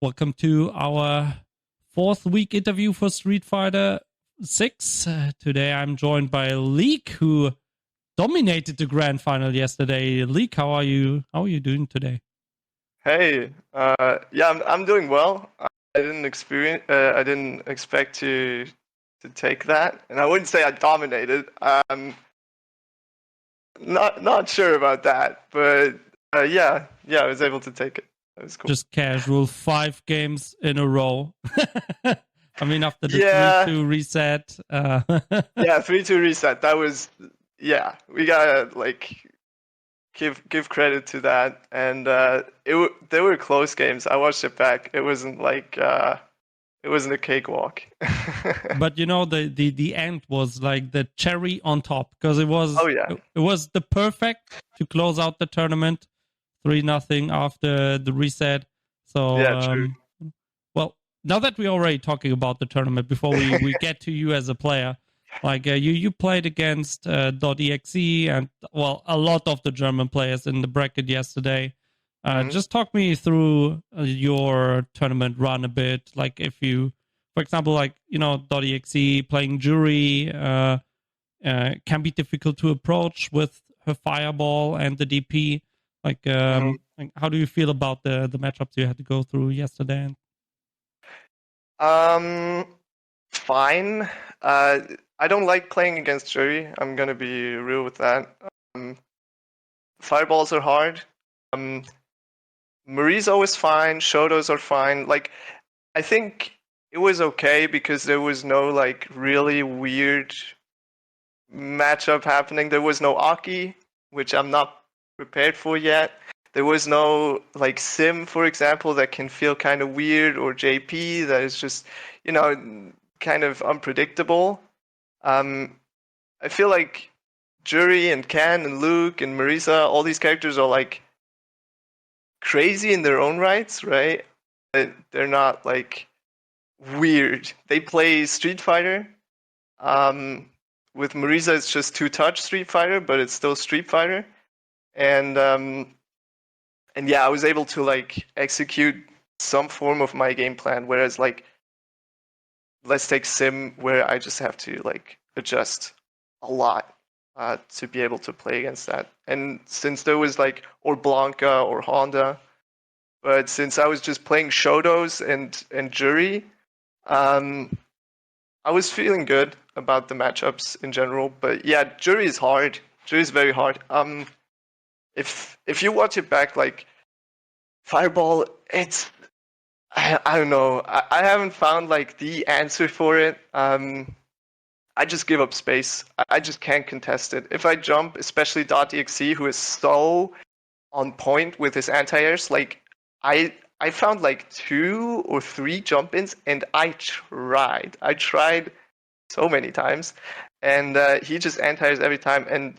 Welcome to our fourth week interview for Street Fighter 6. Today I'm joined by Leek, who dominated the grand final yesterday. Leek, how are you? How are you doing today? Hey, I'm doing well. I didn't expect to take that, and I wouldn't say I dominated. Not sure about that, but I was able to take it. That was cool. Just casual 5 games in a row. I mean, after the 3-2 reset. Yeah, 3-2 reset. That was we gotta give credit to that, and they were close games. I watched it back. It wasn't it wasn't a cakewalk. But the end was like the cherry on top, because it was the perfect to close out the tournament, 3-0 after the reset. So true. Well, now that we're already talking about the tournament, before we get to you as a player, you played against .exe and a lot of the German players in the bracket yesterday. Just talk me through your tournament run a bit. Like, if you, for example, .exe playing Jury can be difficult to approach with her fireball and the DP. How do you feel about the matchups you had to go through yesterday? Fine. I don't like playing against Jury. I'm gonna be real with that. Fireballs are hard. Marizo is fine. Shotos are fine. I think it was okay because there was no really weird matchup happening. There was no Aki, which I'm not prepared for yet. There was no Sim, for example, that can feel kind of weird, or JP that is just kind of unpredictable. I feel like Jury and Ken and Luke and Marisa, all these characters are crazy in their own rights, right? They're not weird. They play Street Fighter. With Marisa, it's just 2-touch Street Fighter, but it's still Street Fighter. And I was able to execute some form of my game plan. Whereas let's take Sim, where I just have to adjust a lot to be able to play against that. And since there was or Blanca or Honda, but since I was just playing Shotos and Jury, I was feeling good about the matchups in general. But yeah, Jury is hard. Jury is very hard. If you watch it back, Fireball, it's I don't know. I haven't found the answer for it. I just give up space. I just can't contest it. If I jump, especially .exe, who is so on point with his anti-airs, I found 2 or 3 jump-ins, and I tried so many times, and he just anti-airs every time. And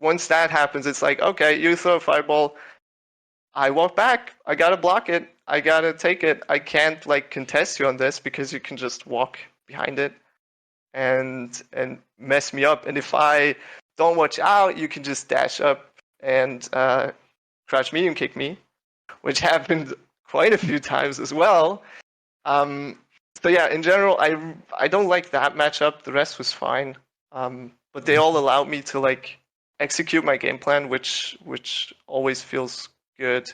once that happens, it's okay, you throw a fireball, I walk back, I gotta block it, I gotta take it. I can't contest you on this because you can just walk behind it and mess me up. And if I don't watch out, you can just dash up and crouch medium kick me, which happened quite a few times as well. So yeah, in general, I don't like that matchup. The rest was fine, but they all allowed me to execute my game plan, which always feels good.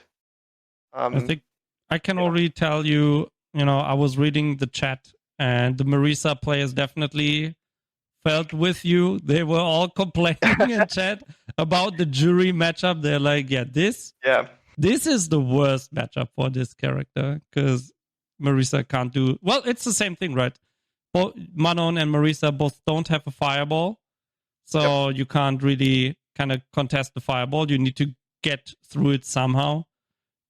I think I can already tell you, I was reading the chat, and the Marisa players definitely felt with you. They were all complaining in chat about the Jury matchup. They're like, this is the worst matchup for this character, because Marisa can't do... Well, it's the same thing, right? Both Manon and Marisa both don't have a fireball, so you can't really kind of contest the fireball. You need to get through it somehow.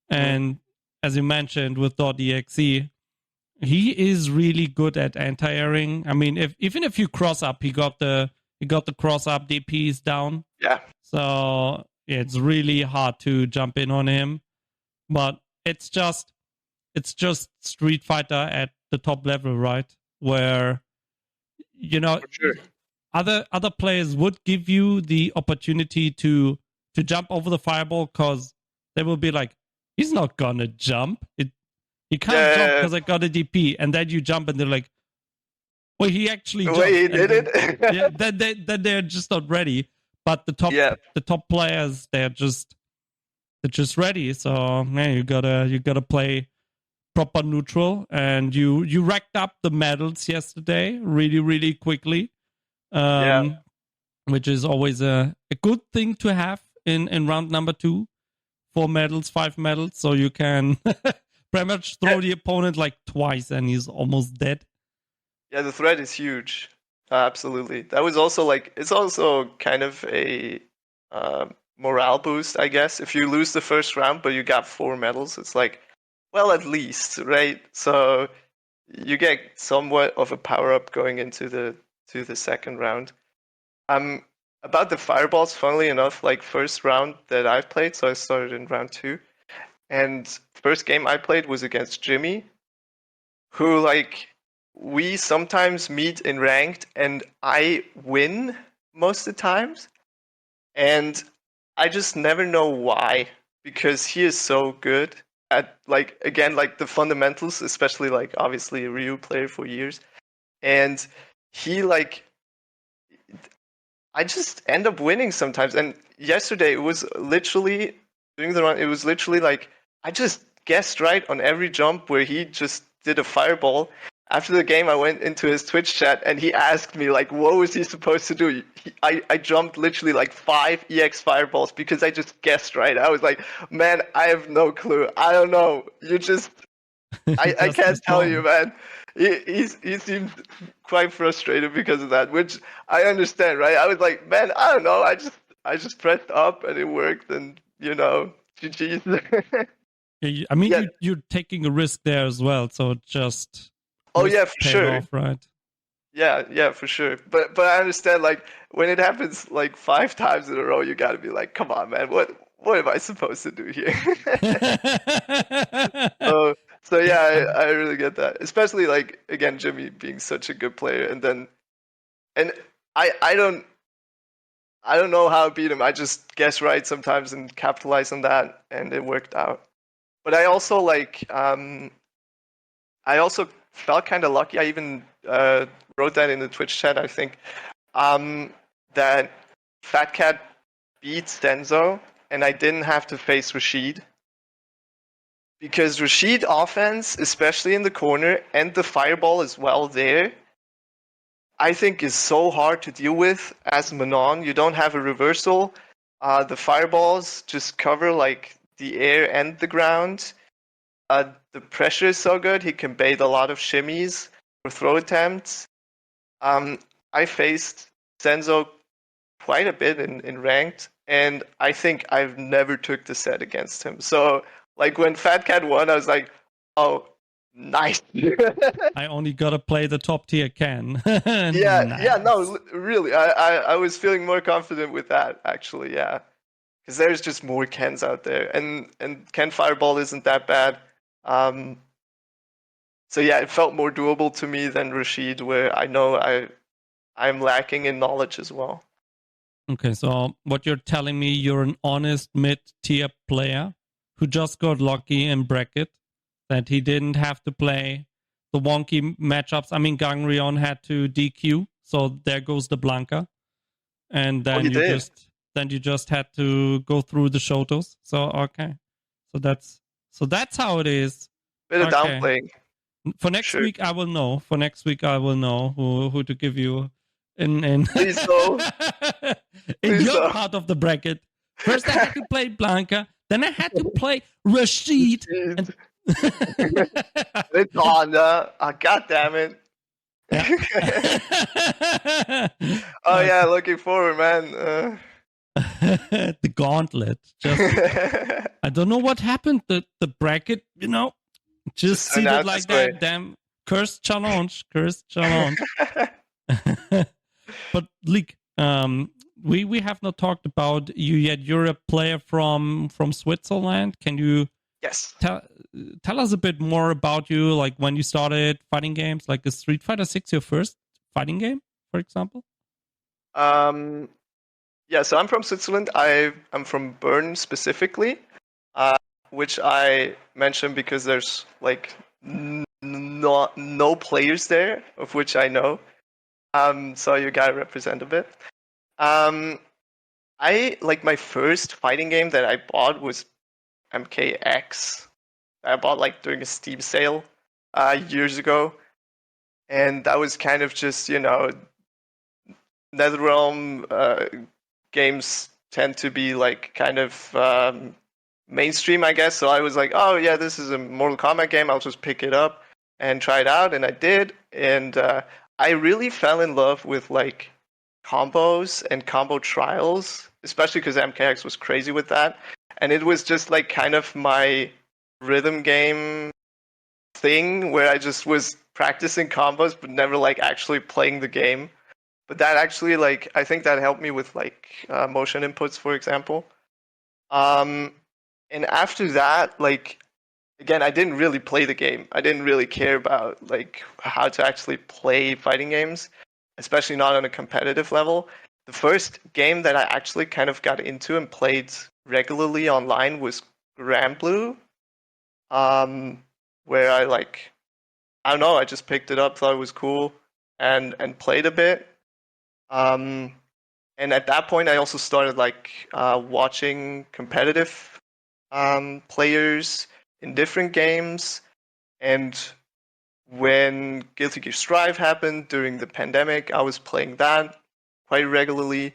And as you mentioned with .exe, he is really good at anti-airing. I mean, even if you cross up, he got the cross up DPs down. Yeah. So it's really hard to jump in on him. But it's just Street Fighter at the top level, right? Where For sure. other players would give you the opportunity to jump over the fireball, because they will be like, he's not gonna jump. You can't jump because I got a DP, and then you jump, and they're like, "Well, he actually jumped." Wait, he did it. it? Then they're just not ready. But the top players, they're just ready. So man, you gotta play proper neutral, and you racked up the medals yesterday really, really quickly. Which is always a good thing to have in round number 2. 4 medals, 5 medals, so you can pretty much throw the opponent like twice and he's almost dead. Yeah, the threat is huge. Absolutely. That was also like, it's also kind of a morale boost, I guess. If you lose the first round but you got 4 medals, it's like, well, at least, right? So you get somewhat of a power up going into the second round. About the fireballs, funnily enough, like first round that I've played, so I started in round 2, and first game I played was against Jimmy, who like we sometimes meet in ranked and I win most of the times, and I just never know why, because he is so good at like, again, like the fundamentals, especially like obviously a Ryu player for years, and he like, I just end up winning sometimes. And yesterday it was literally doing the run. It was literally like I just guessed right on every jump where he just did a fireball. After the game, I went into his Twitch chat and he asked me like, "What was he supposed to do?" I jumped literally like 5 EX fireballs because I just guessed right. I was like, "Man, I have no clue. I don't know. You just." I can't tell you, man. He seemed quite frustrated because of that, which I understand, right? I was like, man, I don't know. I just pressed up and it worked, and GG's. I mean, you're taking a risk there as well, so just for sure, off, right? Yeah, for sure. But I understand, like when it happens like 5 times in a row, you got to be like, come on, man, what am I supposed to do here? So yeah, I really get that. Especially like, again, Jimmy being such a good player, and I don't know how I beat him. I just guess right sometimes and capitalize on that, and it worked out. But I also felt kind of lucky. I even wrote that in the Twitch chat, I think, that Fat Cat beat Senzo, and I didn't have to face Rashid. Because Rashid offense, especially in the corner, and the fireball as well there, I think is so hard to deal with as Manon. You don't have a reversal. The fireballs just cover like the air and the ground. The pressure is so good. He can bait a lot of shimmies or throw attempts. I faced Senzo quite a bit in ranked, and I think I've never took the set against him. So like when Fat Cat won, I was like, oh, nice. I only gotta play the top tier Ken. Yeah, no, really. I was feeling more confident with that, actually, yeah. Because there's just more Kens out there. And Ken Fireball isn't that bad. So yeah, it felt more doable to me than Rashid, where I know I'm lacking in knowledge as well. Okay, so what you're telling me, you're an honest mid-tier player who just got lucky in bracket, that he didn't have to play the wonky matchups. I mean, Gangrion had to DQ, so there goes the Blanca. And then you just had to go through the Shotos. So okay. So that's how it is. Bit of downplaying. For next week I will know. For next week I will know who to give you in Please so. in your part of the bracket. First I had to play Blanca, then I had to play Rashid. It's Honda. God damn it. Yeah. Oh yeah, looking forward, man. The gauntlet. I don't know what happened. The bracket, just seated like that. Way. Damn, cursed challenge. But Leek, we have not talked about you yet. You're a player from Switzerland. Can you tell us a bit more about you? Like when you started fighting games, like is Street Fighter 6 your first fighting game, for example? Yeah, so I'm from Switzerland. I'm from Bern specifically. which I mentioned because there's like no players there, of which I know. So you gotta represent a bit. I like my first fighting game that I bought was MKX. I bought like during a Steam sale years ago, and that was kind of just NetherRealm games tend to be like kind of mainstream, I guess. So I was like, oh yeah, this is a Mortal Kombat game. I'll just pick it up and try it out, and I did, and I really fell in love with like combos and combo trials, especially because MKX was crazy with that, and it was just like kind of my rhythm game thing where I just was practicing combos but never like actually playing the game. But that actually like I think that helped me with like motion inputs, for example. And after that, like again, I didn't really play the game. I didn't really care about like how to actually play fighting games, especially not on a competitive level. The first game that I actually kind of got into and played regularly online was Grand Blue, where I don't know, I just picked it up, thought it was cool, and played a bit. And at that point, I also started like watching competitive players in different games. And when Guilty Gear Strive happened during the pandemic, I was playing that quite regularly.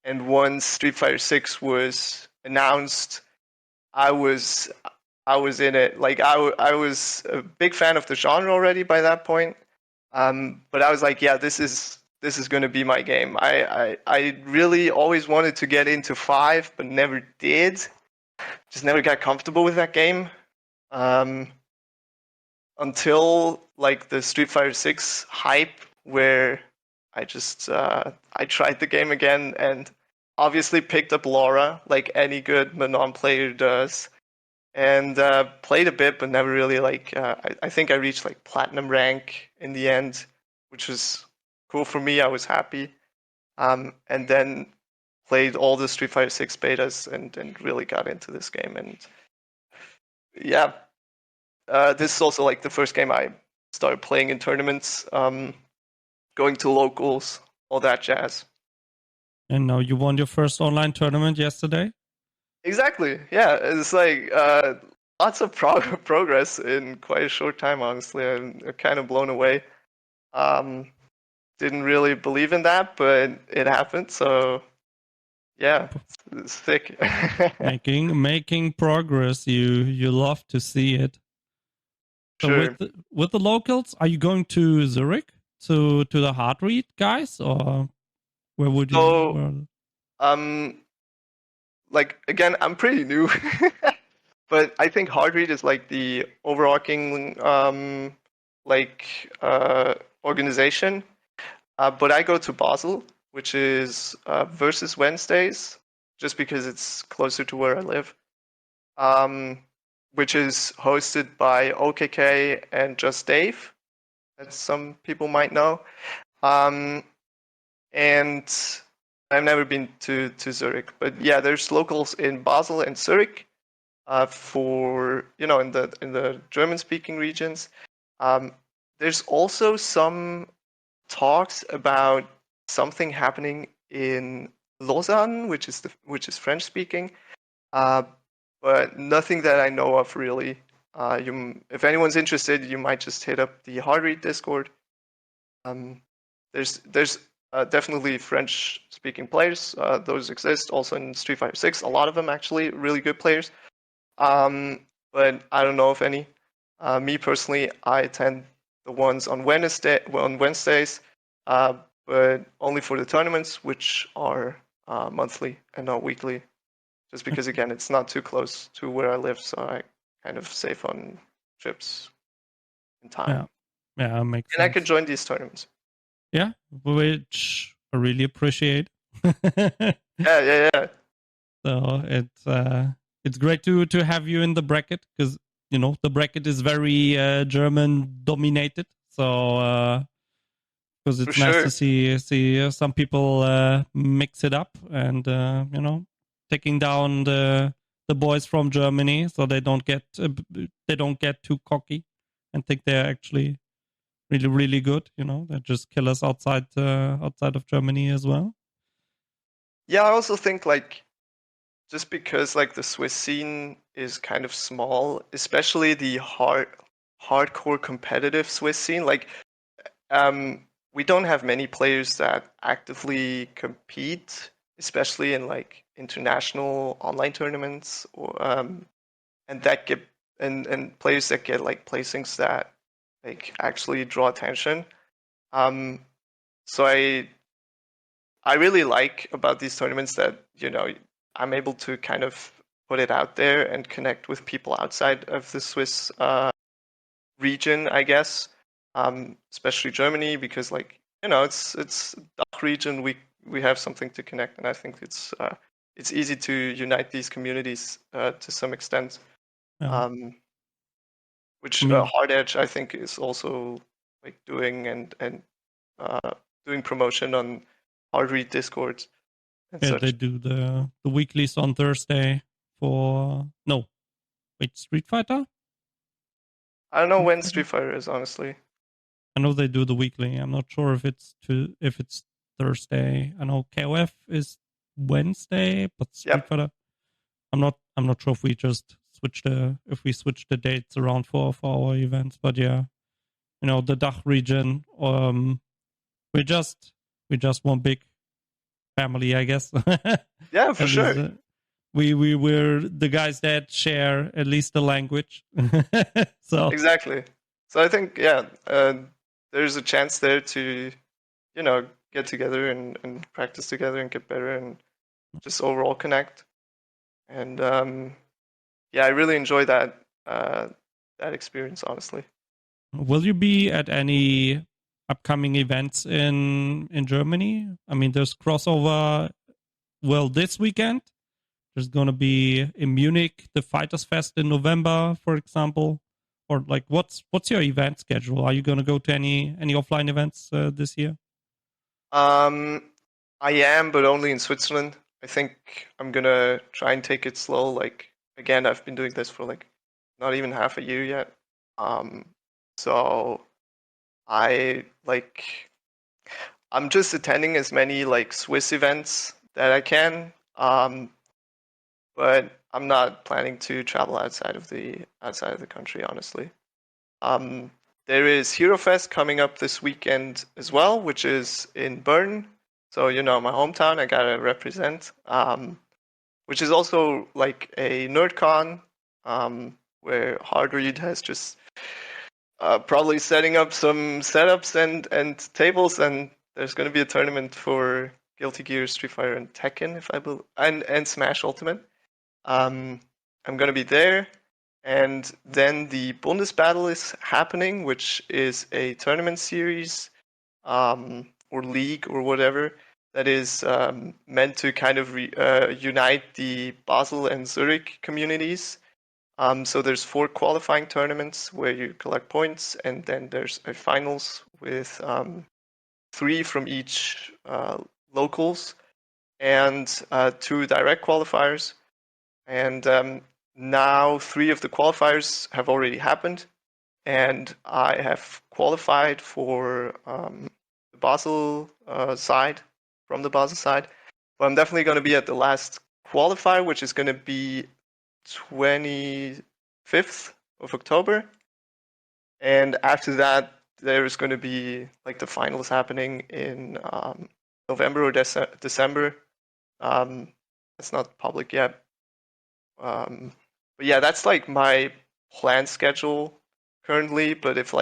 And once Street Fighter 6 was announced, I was in it. Like I was a big fan of the genre already by that point. But I was like, yeah, this is going to be my game. I really always wanted to get into 5, but never did. Just never got comfortable with that game. Until like the Street Fighter 6 hype, where I just I tried the game again and obviously picked up Laura like any good Manon player does, and played a bit, but never really like. I think I reached like platinum rank in the end, which was cool for me. I was happy, and then played all the Street Fighter 6 betas and really got into this game. And yeah, this is also like the first game I started playing in tournaments, going to locals, all that jazz. And now you won your first online tournament yesterday? Exactly. Yeah, it's like lots of progress in quite a short time, honestly. I'm kind of blown away. Didn't really believe in that, but it happened. So yeah, it's thick. making progress. You love to see it. So sure. with the locals, are you going to Zurich to the Heart Rate guys, or where would you? So, like again, I'm pretty new, but I think Heart Rate is like the overarching organization. But I go to Basel, which is versus Wednesdays, just because it's closer to where I live. Which is hosted by OKK and Just Dave, as some people might know. And I've never been to Zurich, but yeah, there's locals in Basel and Zurich for in the German-speaking regions. There's also some talks about something happening in Lausanne, which is French-speaking. But nothing that I know of really. If anyone's interested, you might just hit up the Heart Rate Discord. There's definitely French-speaking players. Those exist also in Street Fighter 6. A lot of them actually really good players. But I don't know of any. Me personally, I attend the ones on Wednesdays, but only for the tournaments, which are monthly and not weekly. Just because, again, it's not too close to where I live, so I kind of save on trips and time. Yeah, makes sense. And I could join these tournaments. Yeah, which I really appreciate. Yeah. So it's great to have you in the bracket, because the bracket is very German dominated. So because it's nice to see some people mix it up and taking down the the boys from Germany, so they don't get too cocky and think they're actually really, really good. They just kill us outside of Germany as well. Yeah, I also think just because the Swiss scene is kind of small, especially the hardcore competitive Swiss scene. We don't have many players that actively compete, especially in international online tournaments, or and players that get placings that actually draw attention. So I really like about these tournaments that I'm able to kind of put it out there and connect with people outside of the Swiss region, I guess. Especially Germany, because it's DACH region. We have something to connect, and I think it's easy to unite these communities to some extent. Yeah. Which Hard Edge I think is also doing and doing promotion on Hard Read Discords. Yeah, they do the weeklies on Thursday for Street Fighter? I don't know when Street Fighter is, honestly. I know they do the weekly. I'm not sure if it's Thursday. I know KOF is Wednesday, but Street Fighter, I'm not sure if we just switch the dates around for our events. But yeah, the DACH region, we're just one big family, I guess. Yeah, for sure. We're the guys that share at least the language. So exactly. So I think there's a chance there to get together and practice together and get better and just overall connect. And I really enjoy that experience, honestly. Will you be at any upcoming events in Germany? I mean, there's crossover. Well, this weekend there's going to be in Munich the Fighters Fest in November, for example. Or what's your event schedule? Are you going to go to any offline events this year? I am, but only in Switzerland. I think I'm gonna try and take it slow. Again, I've been doing this for not even half a year yet. So I'm just attending as many Swiss events that I can. But I'm not planning to travel outside of the country, honestly. There is Hero Fest coming up this weekend as well, which is in Bern. So my hometown, I gotta represent. Which is also a NerdCon, where Hard Read has just probably setting up some setups and tables, and there's going to be a tournament for Guilty Gear, Street Fighter, and Tekken, and Smash Ultimate. I'm going to be there, and then the Bundesbattle is happening, which is a tournament series, or league or whatever, that is meant to kind of unite the Basel and Zurich communities. So there's 4 qualifying tournaments where you collect points, and then there's a finals with 3 from each locals and 2 direct qualifiers. And now 3 of the qualifiers have already happened, and I have qualified for the Basel side, from the Basel side. But I'm definitely going to be at the last qualifier, which is going to be 25th of October. And after that, there is going to be the finals happening in November or December. It's not public yet. But yeah, that's my planned schedule currently. But if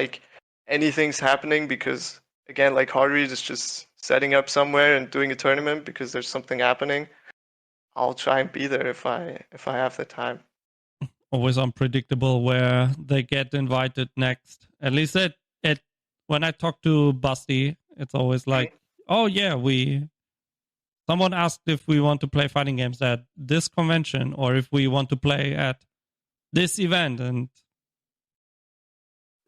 anything's happening, because again, Hard Read is just setting up somewhere and doing a tournament because there's something happening, I'll try and be there if I have the time. Always unpredictable where they get invited next. At least when I talk to Basti, it's always oh yeah, someone asked if we want to play fighting games at this convention or if we want to play at this event, and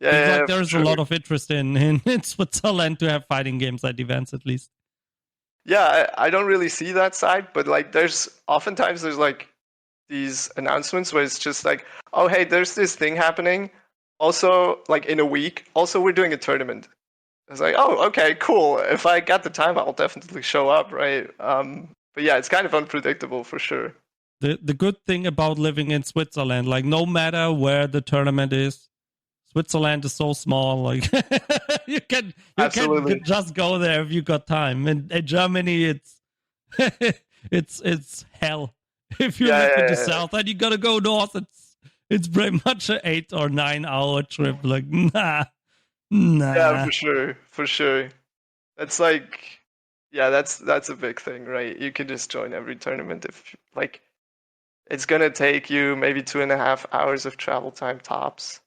there's a lot of interest in Switzerland to have fighting games at events, at least. Yeah, I don't really see that side, but there's oftentimes these announcements where it's just like, oh, hey, there's this thing happening. Also, like in a week, also we're doing a tournament. I was like, oh, okay, cool. If I got the time, I'll definitely show up, right? But yeah, it's kind of unpredictable for sure. The good thing about living in Switzerland, like no matter where the tournament is, Switzerland is so small. Like you can just go there if you got time. In Germany, it's it's hell. If you live in the south and you gotta go north, it's pretty much an 8 or 9 hour trip. Like nah. Yeah, for sure. That's like, yeah, that's a big thing, right? You can just join every tournament if like it's gonna take you maybe 2.5 hours of travel time tops,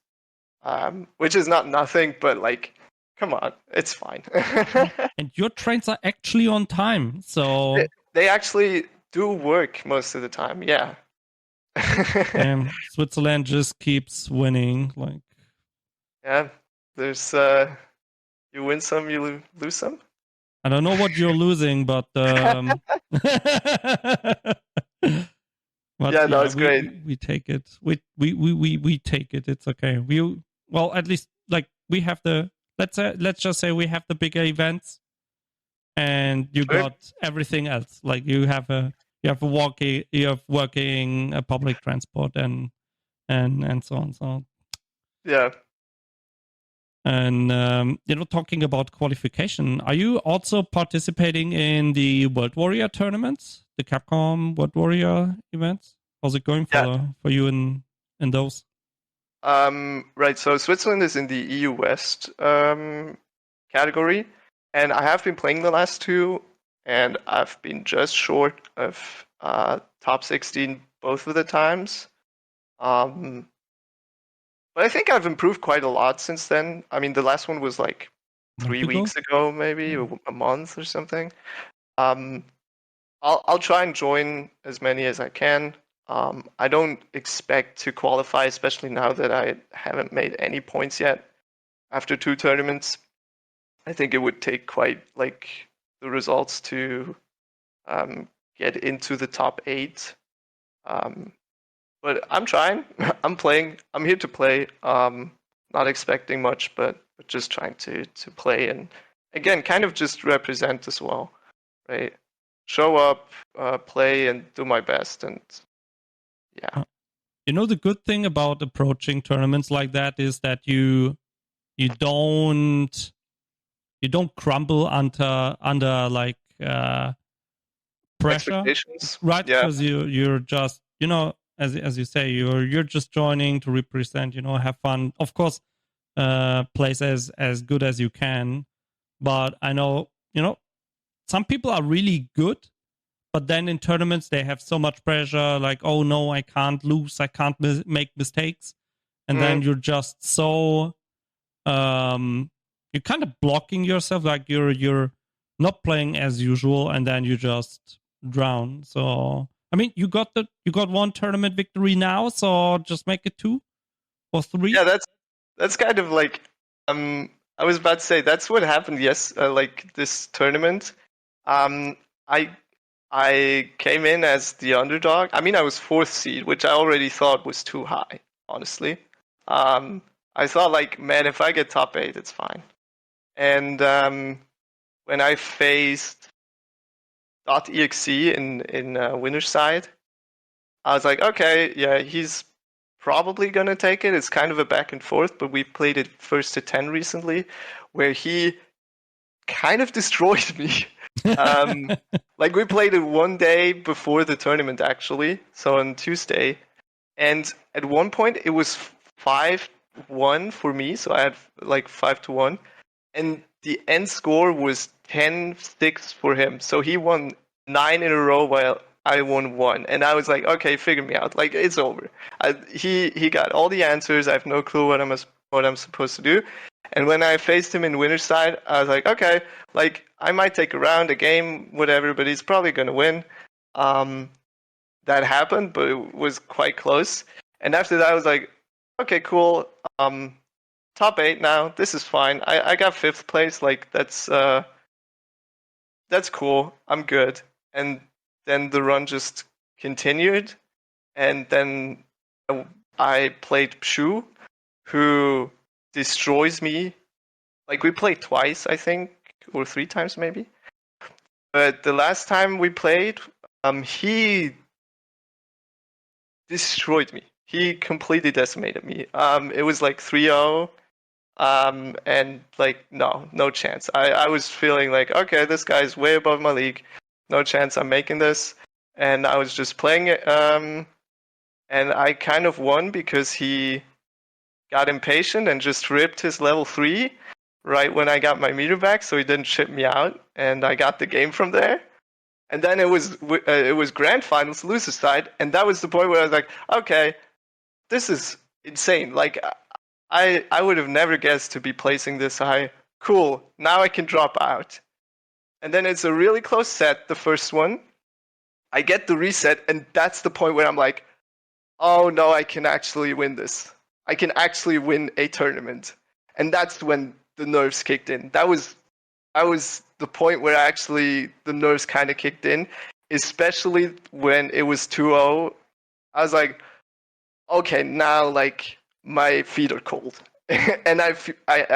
which is not nothing, but like, come on, it's fine. And your trains are actually on time, so they actually do work most of the time. Yeah. Switzerland just keeps winning. Like, yeah, there's you win some, you lose some. I don't know what you're losing, but but yeah, no, it's great. We take it. We take it. It's okay. Well, at least like we have the let's just say we have the bigger events, and you got everything else. Like you have working public transport and so on. So yeah. And talking about qualification, are you also participating in the World Warrior tournaments, the Capcom World Warrior events? How's it going for you in those? Right. So Switzerland is in the EU West category, and I have been playing the last two, and I've been just short of top 16 both of the times. But I think I've improved quite a lot since then. I mean, the last one was like 3 weeks ago, maybe a month or something. I'll try and join as many as I can. I don't expect to qualify, especially now that I haven't made any points yet after 2 tournaments. I think it would take quite like the results to get into the top 8. But I'm trying. I'm playing. I'm here to play. Not expecting much, but just trying to play and again, kind of just represent as well, right? Show up, play, and do my best, and yeah. The good thing about approaching tournaments like that is that you don't crumble under like pressure, right? Because you're just as you say, you're just joining to represent, have fun. Of course, place as good as you can. But I know, some people are really good, but then in tournaments they have so much pressure, like, oh no, I can't lose, I can't make mistakes, and then you're just so you're kind of blocking yourself, like you're not playing as usual, and then you just drown. So I mean, you got 1 tournament victory now, so just make it 2 or 3. Yeah, that's kind of like I was about to say that's what happened. Yes, like this tournament. I came in as the underdog. I mean, I was 4th seed, which I already thought was too high, honestly. I thought like, man, if I get top 8, it's fine. And when I faced .exe in winner's side, I was like, okay, yeah, he's probably gonna take it. It's kind of a back and forth, but we played it first to 10 recently, where he kind of destroyed me. Like we played it one day before the tournament, actually, so on Tuesday, and at one point it was 5-1 for me, so I had like 5-1, and the end score was 10-6 for him. So he won 9 in a row while I won 1, and I was like, okay, figure me out. Like, it's over. He got all the answers. I have no clue what I'm supposed to do. And when I faced him in winner's side, I was like, okay, like I might take a round, a game, whatever, but he's probably gonna win. That happened, but it was quite close. And after that, I was like, okay, cool. Top 8 now. This is fine. I got 5th place. Like that's cool. I'm good. And then the run just continued. and then I played Pshu, who destroys me. Like, we played twice, I think, or 3 times maybe. But the last time we played, he destroyed me. He completely decimated me. It was like 3-0, and like no chance. I was feeling like, okay, this guy's way above my league. No chance I'm making this. And I was just playing it, and I kind of won because he got impatient and just ripped his level 3 right when I got my meter back, so he didn't ship me out, and I got the game from there. And then it was grand finals, loser side, and that was the point where I was like, okay, this is insane. Like, I would have never guessed to be placing this high. Cool, now I can drop out. And then it's a really close set, the first one. I get the reset, and that's the point where I'm like, oh no, I can actually win this. I can actually win a tournament. And that's when the nerves kicked in. That was the point where actually the nerves kind of kicked in, especially when it was 2-0. I was like, okay, now like my feet are cold. And I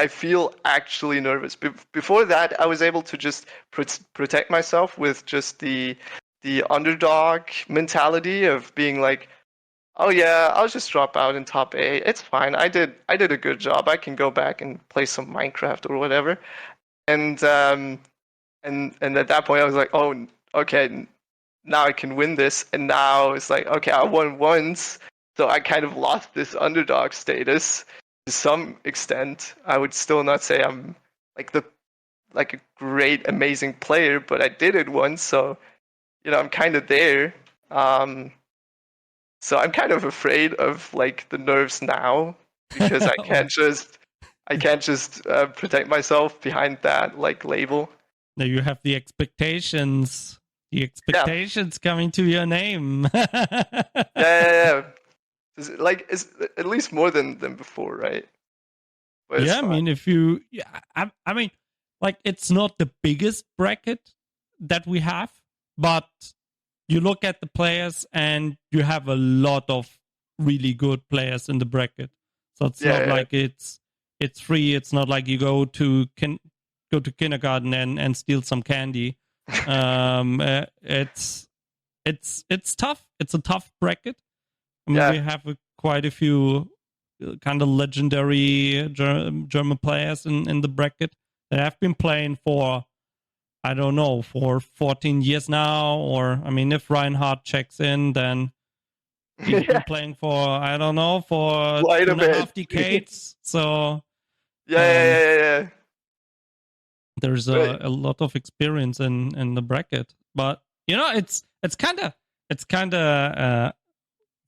feel actually nervous. Before that, I was able to just protect myself with just the underdog mentality of being like, oh yeah, I'll just drop out in top 8. It's fine. I did a good job. I can go back and play some Minecraft or whatever. And at that point I was like, oh, okay, now I can win this. And now it's like, okay, I won once, so I kind of lost this underdog status to some extent. I would still not say I'm like a great, amazing player, but I did it once, so I'm kind of there. So I'm kind of afraid of like the nerves now, because I can't just protect myself behind that like label. Now you have the expectations. The expectations coming to your name. Yeah. It's at least more than before, right? Yeah, I mean, I mean, like, it's not the biggest bracket that we have, but you look at the players and you have a lot of really good players in the bracket. So it's not like it's free. It's not like you go to kindergarten and steal some candy. It's tough. It's a tough bracket. I mean, we have quite a few kind of legendary German players in the bracket that have been playing for, I don't know, for 14 years now. Or, I mean, if Reinhardt checks in, then he's been playing for, I don't know, for quite 2.5 decades. So, yeah. There's a lot of experience in the bracket. But, it's kind of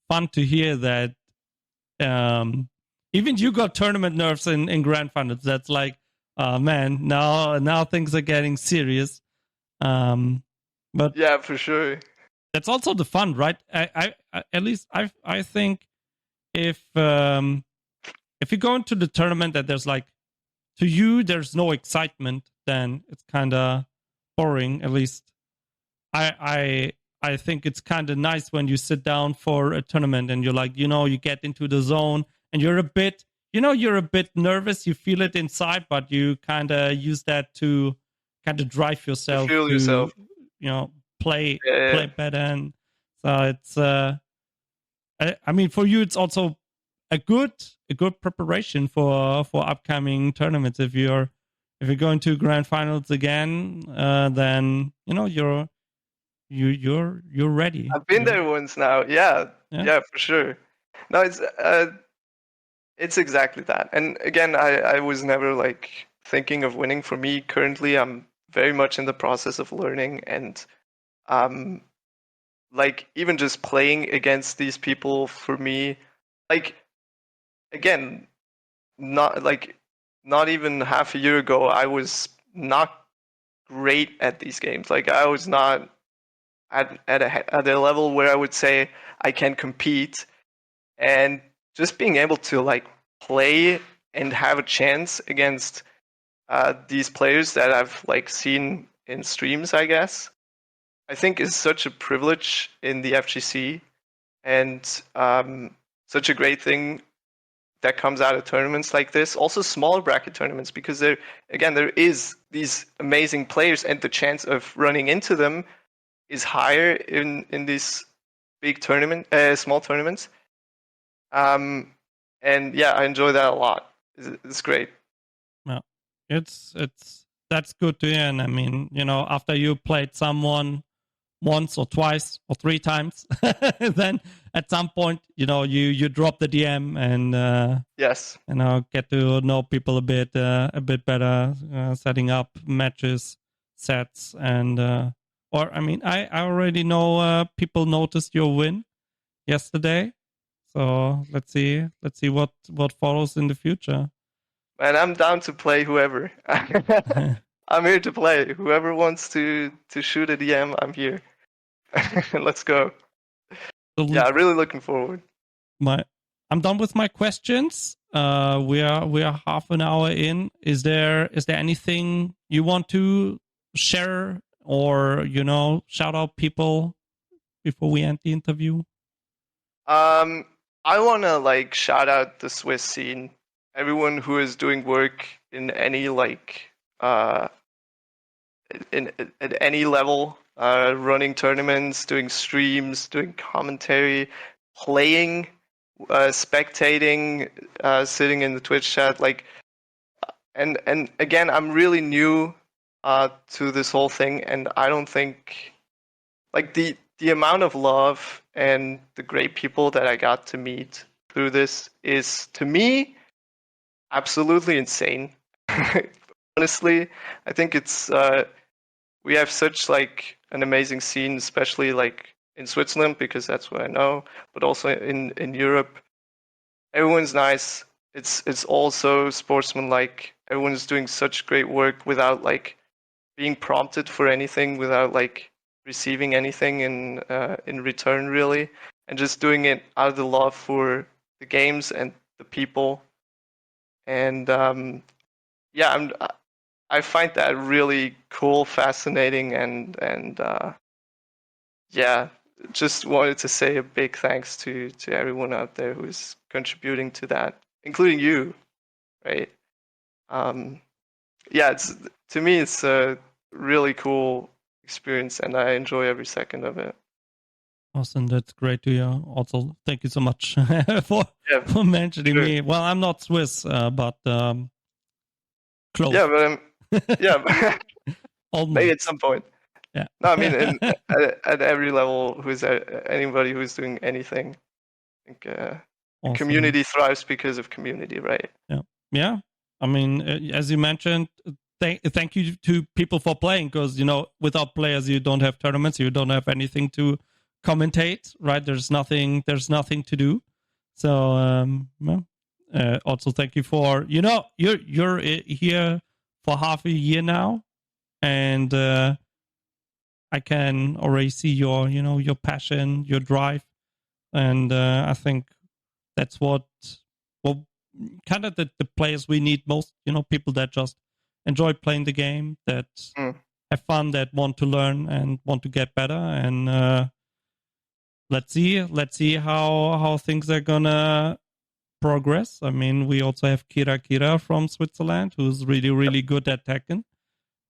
fun to hear that even you got tournament nerves in grand finals. That's like, man, now things are getting serious. But yeah, for sure. That's also the fun, right? I at least I think if you go into the tournament that there's like, to you there's no excitement, then it's kind of boring. At least I think it's kind of nice when you sit down for a tournament and you're like, you get into the zone and you're a bit nervous. You feel it inside, but you kind of use that to kind of drive yourself to play better. And so it's I mean, for you, it's also a good preparation for upcoming tournaments. If you're going to grand finals again, then you're ready. I've been there once now. Yeah, for sure. No, it's exactly that. And again, I was never like thinking of winning. For me, currently, I'm very much in the process of learning, and like even just playing against these people, for me, like, again, not even half a year ago, I was not great at these games. Like, I was not at a level where I would say I can compete. And just being able to like play and have a chance against these players that I've like seen in streams, I guess, I think is such a privilege in the FGC. and such a great thing that comes out of tournaments like this. Also smaller bracket tournaments, because there is these amazing players, and the chance of running into them is higher in these big small tournaments. And yeah, I enjoy that a lot. It's great. Yeah, it's that's good to hear. And I mean, after you played someone once or twice or three times, then at some point, you drop the DM and yes, get to know people a bit better, setting up matches, sets, and or I mean, I already know people noticed your win yesterday, so let's see what follows in the future. And I'm down to play whoever. I'm here to play. Whoever wants to shoot a DM, I'm here. Let's go. So yeah, really looking forward. I'm done with my questions. We are half an hour in. Is there anything you want to share or shout out people before we end the interview? I want to shout out the Swiss scene. Everyone who is doing work in any at any level, running tournaments, doing streams, doing commentary, playing, spectating, sitting in the Twitch chat, and again, I'm really new to this whole thing, and I don't think the amount of love and the great people that I got to meet through this is, to me, absolutely insane. Honestly, I think it's we have such an amazing scene, especially in Switzerland, because that's what I know, but also in Europe. Everyone's nice. It's also sportsmanlike. Everyone's doing such great work without being prompted for anything, without receiving anything in return, really, and just doing it out of the love for the games and the people. And yeah, I find that really cool, fascinating, and yeah, just wanted to say a big thanks to everyone out there who is contributing to that, including you, right? Yeah, to me it's a really cool experience, and I enjoy every second of it. Awesome, that's great to hear. Also, thank you so much for mentioning me. Well, I'm not Swiss, but close. Yeah, but yeah, maybe at some point. Yeah. No, I mean, at every level, anybody who's doing anything, I think awesome. Community thrives because of community, right? Yeah, yeah. I mean, as you mentioned, thank you to people for playing, because without players, you don't have tournaments, you don't have anything to commentate, right? There's nothing to do. So also thank you for you're here for half a year now, and I can already see your your passion, your drive, and I think that's what kind of the players we need most. People that just enjoy playing the game, that have fun, that want to learn and want to get better. And let's see how things are gonna progress. I mean, we also have Kira from Switzerland, who's really good at Tekken.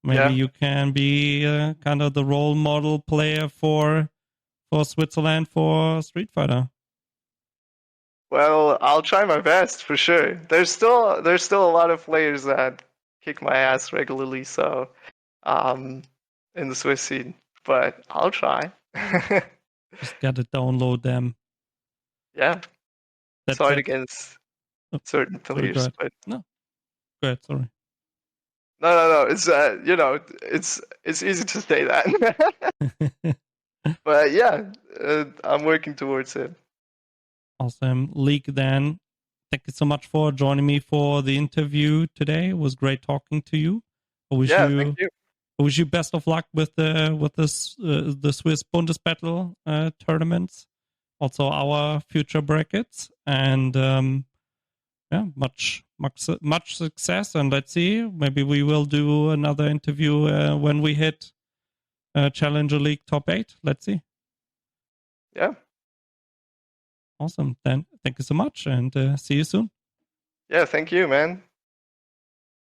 Maybe you can be kind of the role model player for Switzerland for Street Fighter. Well, I'll try my best for sure. There's still a lot of players that kick my ass regularly, so in the Swiss scene, but I'll try. Just gotta download them. Yeah. That's hard against certain players, but no. Go ahead, sorry. No. It's it's easy to say that. But yeah, I'm working towards it. Awesome. Leek, then, thank you so much for joining me for the interview today. It was great talking to you. Thank you. I wish you best of luck with the Swiss Bundesbattle tournaments, also our future brackets, and much success. And let's see, maybe we will do another interview when we hit Challenger League top 8. Let's see. Yeah. Awesome. Then thank you so much, and see you soon. Yeah, thank you, man.